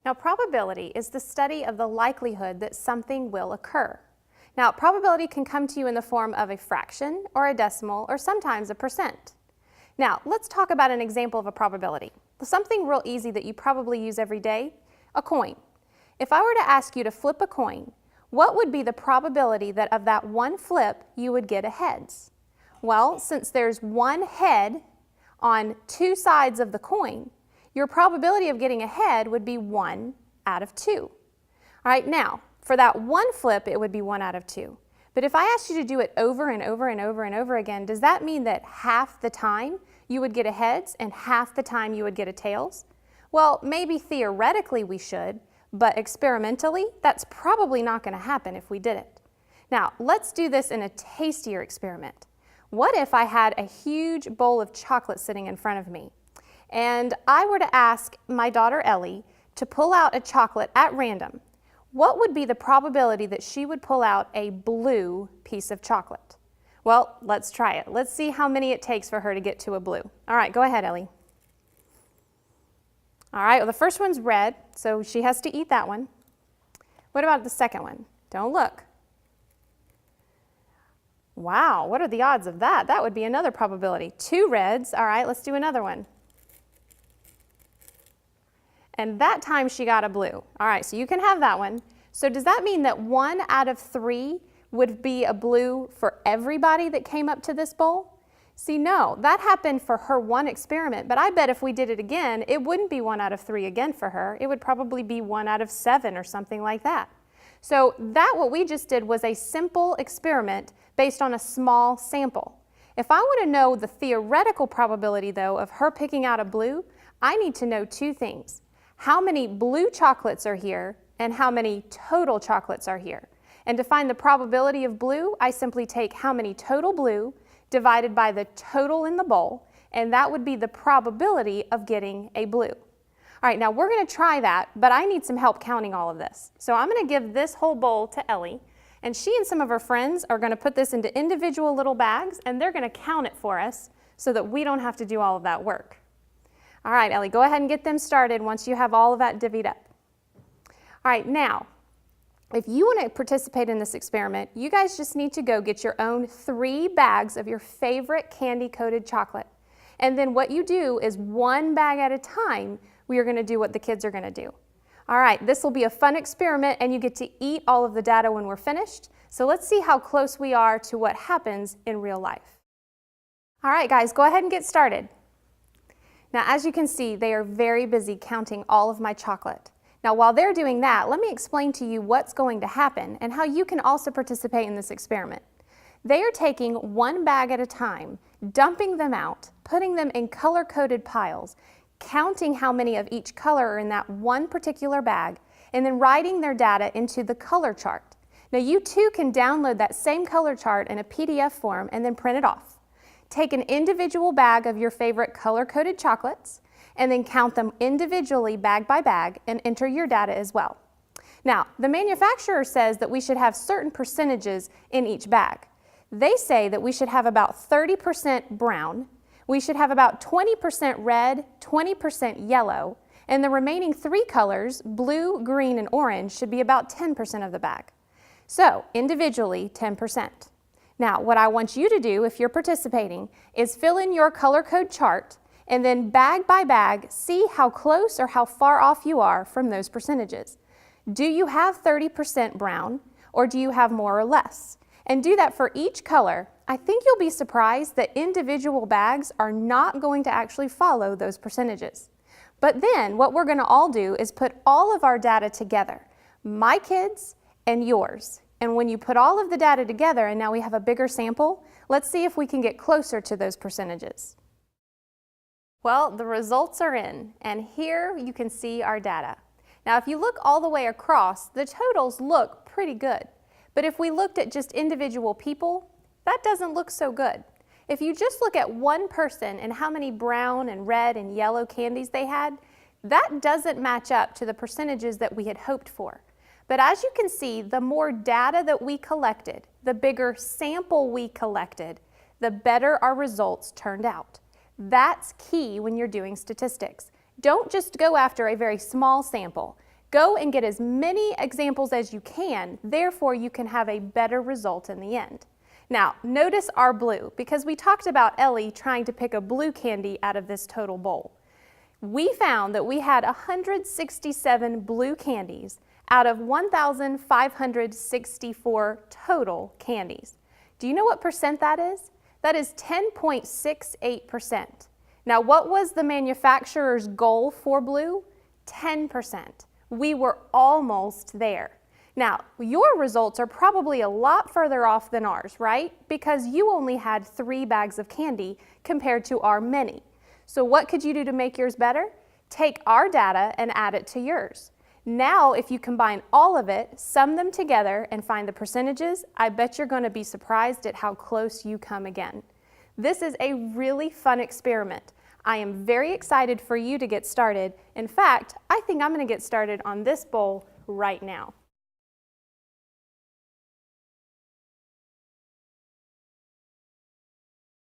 Now, probability is the study of the likelihood that something will occur. Now, probability can come to you in the form of a fraction or a decimal or sometimes a percent. Now, let's talk about an example of a probability. Something real easy that you probably use every day, a coin. If I were to ask you to flip a coin, what would be the probability that of that one flip you would get a heads? Well, since there's one head on two sides of the coin, your probability of getting a head would be 1 out of 2. All right, now, for that one flip, it would be 1 out of 2. But if I asked you to do it over and over and over and over again, does that mean that half the time you would get a heads and half the time you would get a tails? Well, maybe theoretically we should, but experimentally, that's probably not going to happen if we did it. Now, let's do this in a tastier experiment. What if I had a huge bowl of chocolate sitting in front of me, and I were to ask my daughter Ellie to pull out a chocolate at random? What would be the probability that she would pull out a blue piece of chocolate? Well, let's try it. Let's see how many it takes for her to get to a blue. All right, go ahead, Ellie. All right, well, the first one's red, so she has to eat that one. What about the second one? Don't look. Wow, what are the odds of that? That would be another probability. 2 reds. All right, let's do another one. And that time she got a blue. All right, so you can have that one. So does that mean that 1 out of 3 would be a blue for everybody that came up to this bowl? See, no, that happened for her one experiment, but I bet if we did it again, it wouldn't be 1 out of 3 again for her. It would probably be 1 out of 7 or something like that. So what we just did was a simple experiment based on a small sample. If I want to know the theoretical probability, though, of her picking out a blue, I need to know 2 things. How many blue chocolates are here and how many total chocolates are here. And to find the probability of blue, I simply take how many total blue divided by the total in the bowl, and that would be the probability of getting a blue. All right, now we're going to try that, but I need some help counting all of this. So I'm going to give this whole bowl to Ellie, and she and some of her friends are going to put this into individual little bags, and they're going to count it for us so that we don't have to do all of that work. All right, Ellie, go ahead and get them started once you have all of that divvied up. All right, now, if you want to participate in this experiment, you guys just need to go get your own 3 bags of your favorite candy-coated chocolate. And then what you do is 1 bag at a time, we are going to do what the kids are going to do. All right, this will be a fun experiment, and you get to eat all of the data when we're finished. So let's see how close we are to what happens in real life. All right, guys, go ahead and get started. Now, as you can see, they are very busy counting all of my chocolate. Now, while they're doing that, let me explain to you what's going to happen and how you can also participate in this experiment. They are taking 1 bag at a time, dumping them out, putting them in color-coded piles, counting how many of each color are in that one particular bag, and then writing their data into the color chart. Now, you too can download that same color chart in a PDF form and then print it off. Take an individual bag of your favorite color-coded chocolates, and then count them individually bag by bag and enter your data as well. Now, the manufacturer says that we should have certain percentages in each bag. They say that we should have about 30% brown, we should have about 20% red, 20% yellow, and the remaining 3 colors, blue, green, and orange, should be about 10% of the bag. So, individually, 10%. Now, what I want you to do, if you're participating, is fill in your color code chart and then bag by bag, see how close or how far off you are from those percentages. Do you have 30% brown, or do you have more or less? And do that for each color. I think you'll be surprised that individual bags are not going to actually follow those percentages. But then what we're going to all do is put all of our data together, my kids and yours. And when you put all of the data together and now we have a bigger sample, let's see if we can get closer to those percentages. Well, the results are in, and here you can see our data. Now, if you look all the way across, the totals look pretty good. But if we looked at just individual people, that doesn't look so good. If you just look at one person and how many brown and red and yellow candies they had, that doesn't match up to the percentages that we had hoped for. But as you can see, the more data that we collected, the bigger sample we collected, the better our results turned out. That's key when you're doing statistics. Don't just go after a very small sample. Go and get as many examples as you can, therefore you can have a better result in the end. Now, notice our blue, because we talked about Ellie trying to pick a blue candy out of this total bowl. We found that we had 167 blue candies out of 1,564 total candies. Do you know what percent that is? That is 10.68%. Now, what was the manufacturer's goal for blue? 10%. We were almost there. Now, your results are probably a lot further off than ours, right? Because you only had 3 bags of candy compared to our many. So what could you do to make yours better? Take our data and add it to yours. Now, if you combine all of it, sum them together, and find the percentages, I bet you're going to be surprised at how close you come again. This is a really fun experiment. I am very excited for you to get started. In fact, I think I'm going to get started on this bowl right now.